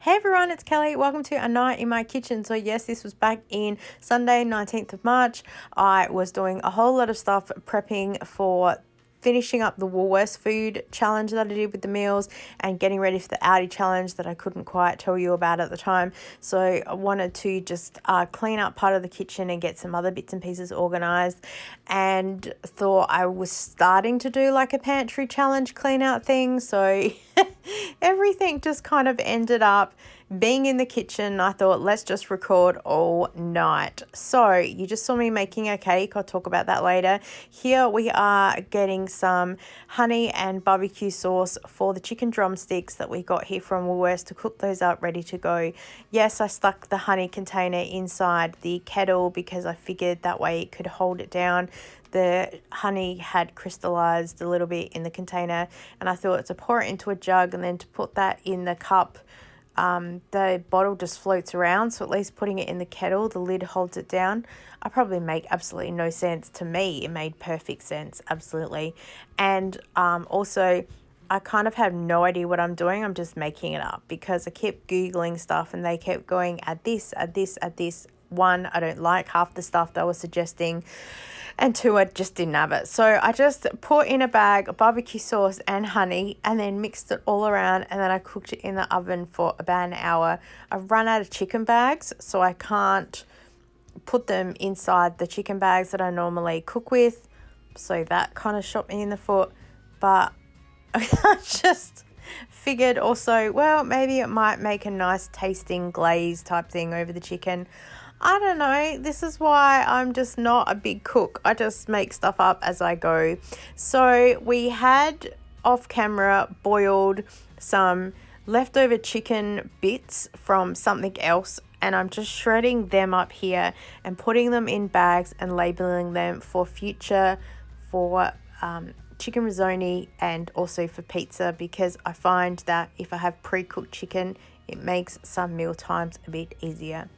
Hey everyone, it's Kelly. Welcome to A Night in My Kitchen. So yes, this was back in Sunday, 19th of March. I was doing a whole lot of stuff prepping for finishing up the Woolworths food challenge that I did with the meals and getting ready for the Audi challenge that I couldn't quite tell you about at the time. So I wanted to just clean up part of the kitchen and get some other bits and pieces organized, and thought I was starting to do like a pantry challenge clean out thing. So everything just kind of ended up being in the kitchen. I thought, let's just record all night. So you just saw me making a cake. I'll talk about that later. Here we are getting some honey and barbecue sauce for the chicken drumsticks that we got here from Woolworths to cook those up ready to go. Yes, I stuck the honey container inside the kettle because I figured that way it could hold it down. The honey had crystallized a little bit in the container, and I thought to pour it into a jug and then to put that in the cup. The bottle just floats around, so at least putting it in the kettle, the lid holds it down. I probably make absolutely no sense. To me, it made perfect sense, absolutely. And also, I kind of have no idea what I'm doing. I'm just making it up because I kept Googling stuff and they kept going, add this, add this, add this. One, I don't like half the stuff they were suggesting, and two, I just didn't have it. So I just put in a bag barbecue sauce and honey and then mixed it all around, and then I cooked it in the oven for about an hour. I've run out of chicken bags, so I can't put them inside the chicken bags that I normally cook with. So that kind of shot me in the foot. But I just figured also, well, maybe it might make a nice tasting glaze type thing over the chicken. I don't know. This is why I'm just not a big cook. I just make stuff up as I go. So we had off camera boiled some leftover chicken bits from something else, and I'm just shredding them up here and putting them in bags and labeling them for future for chicken risotto and also for pizza, because I find that if I have pre-cooked chicken, it makes some meal times a bit easier.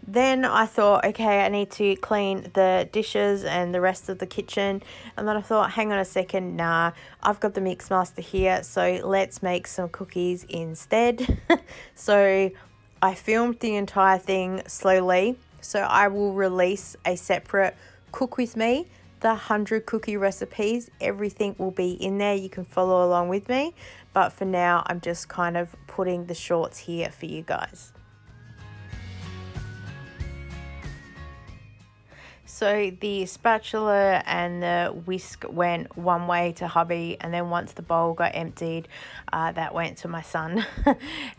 Then I thought, okay, I need to clean the dishes and the rest of the kitchen. And then I thought, hang on a second, nah, I've got the mix master here, so let's make some cookies instead. So I filmed the entire thing slowly. So I will release a separate cook with me, the 100 cookie recipes. Everything will be in there. You can follow along with me. But for now, I'm just kind of putting the shorts here for you guys. So the spatula and the whisk went one way to hubby, and then once the bowl got emptied, that went to my son.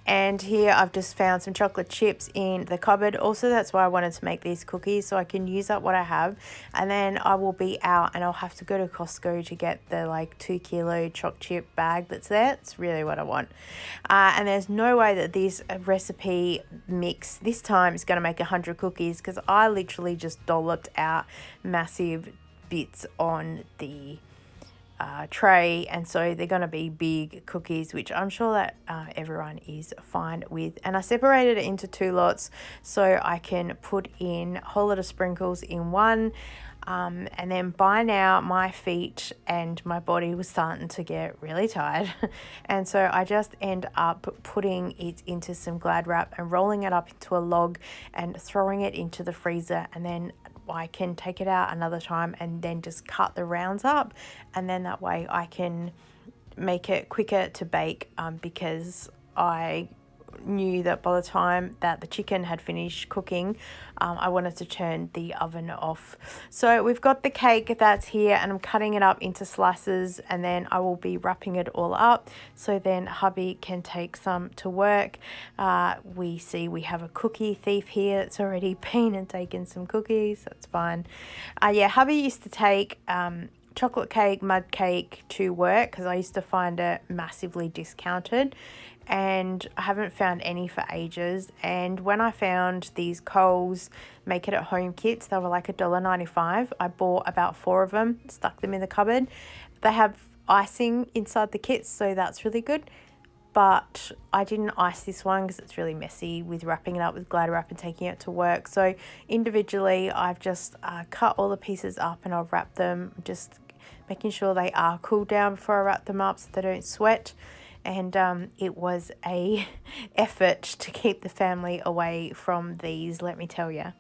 And here I've just found some chocolate chips in the cupboard. Also, that's why I wanted to make these cookies, so I can use up what I have. And then I will be out and I'll have to go to Costco to get the like 2 kilo choc chip bag that's there. It's really what I want. And there's no way that this recipe mix this time is going to make 100 cookies, because I literally just dolloped out massive bits on the tray, and so they're going to be big cookies, which I'm sure that everyone is fine with. And I separated it into 2 lots so I can put in a whole lot of sprinkles in one. And then by now my feet and my body was starting to get really tired. And so I just end up putting it into some Glad wrap and rolling it up into a log and throwing it into the freezer, and then I can take it out another time and then just cut the rounds up, and then that way I can make it quicker to bake, because I knew that by the time that the chicken had finished cooking, I wanted to turn the oven off. So we've got the cake that's here, and I'm cutting it up into slices, and then I will be wrapping it all up so then hubby can take some to work. We have a cookie thief here that's already been and taken some cookies. That's fine. Yeah, hubby used to take chocolate cake, mud cake to work because I used to find it massively discounted, and I haven't found any for ages. And when I found these Coles make it at home kits, they were like $1.95. I bought about 4 of them, stuck them in the cupboard. They have icing inside the kits, so that's really good. But I didn't ice this one because it's really messy with wrapping it up with Glad wrap and taking it to work. So individually, I've just cut all the pieces up and I'll wrap them, just making sure they are cooled down before I wrap them up so they don't sweat. and it was a effort to keep the family away from these, let me tell you.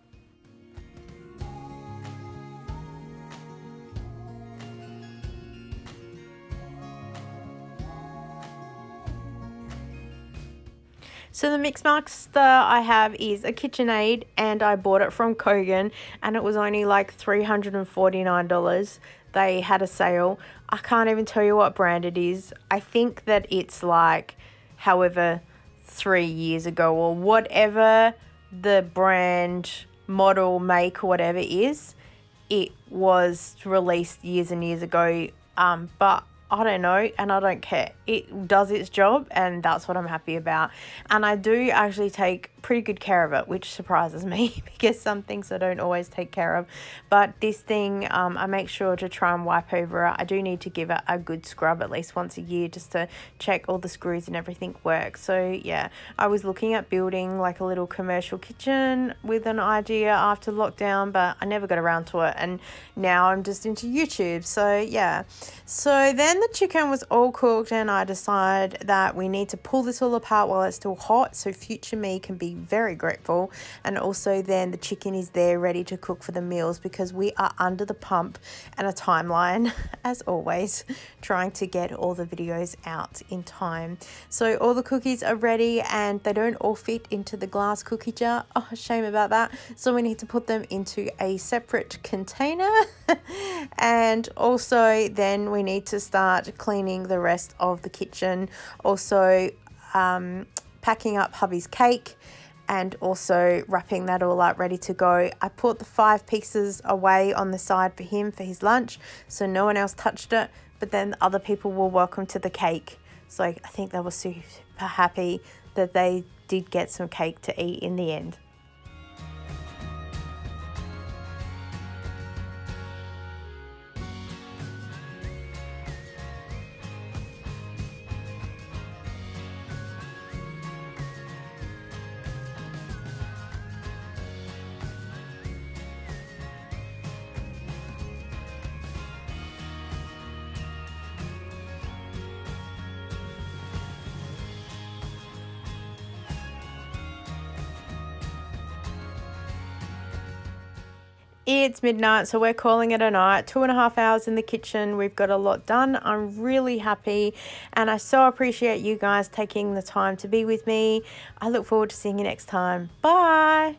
So the mix master I have is a KitchenAid, and I bought it from Kogan, and it was only like $349. They had a sale. I can't even tell you what brand it is. I think that it's like, however, 3 years ago or whatever the brand, model, make, whatever is. It was released years and years ago, but I don't know, and I don't care. It does its job, and that's what I'm happy about. And I do actually take pretty good care of it, which surprises me because some things I don't always take care of. But this thing, I make sure to try and wipe over it. I do need to give it a good scrub at least once a year just to check all the screws and everything work. So yeah, I was looking at building like a little commercial kitchen with an idea after lockdown, but I never got around to it, and now I'm just into YouTube. So yeah, so then the chicken was all cooked, and I decided that we need to pull this all apart while it's still hot, so future me can be very grateful. And also then the chicken is there ready to cook for the meals, because we are under the pump and a timeline as always, trying to get all the videos out in time. So all the cookies are ready, and they don't all fit into the glass cookie jar. Oh, shame about that. So we need to put them into a separate container and also then we need to start cleaning the rest of the kitchen. Also packing up hubby's cake, and also wrapping that all up ready to go. I put the 5 pieces away on the side for him for his lunch, so no one else touched it, but then other people were welcome to the cake. So I think they were super happy that they did get some cake to eat in the end. It's midnight, so we're calling it a night. 2.5 hours in the kitchen. We've got a lot done. I'm really happy, and I so appreciate you guys taking the time to be with me. I look forward to seeing you next time. Bye.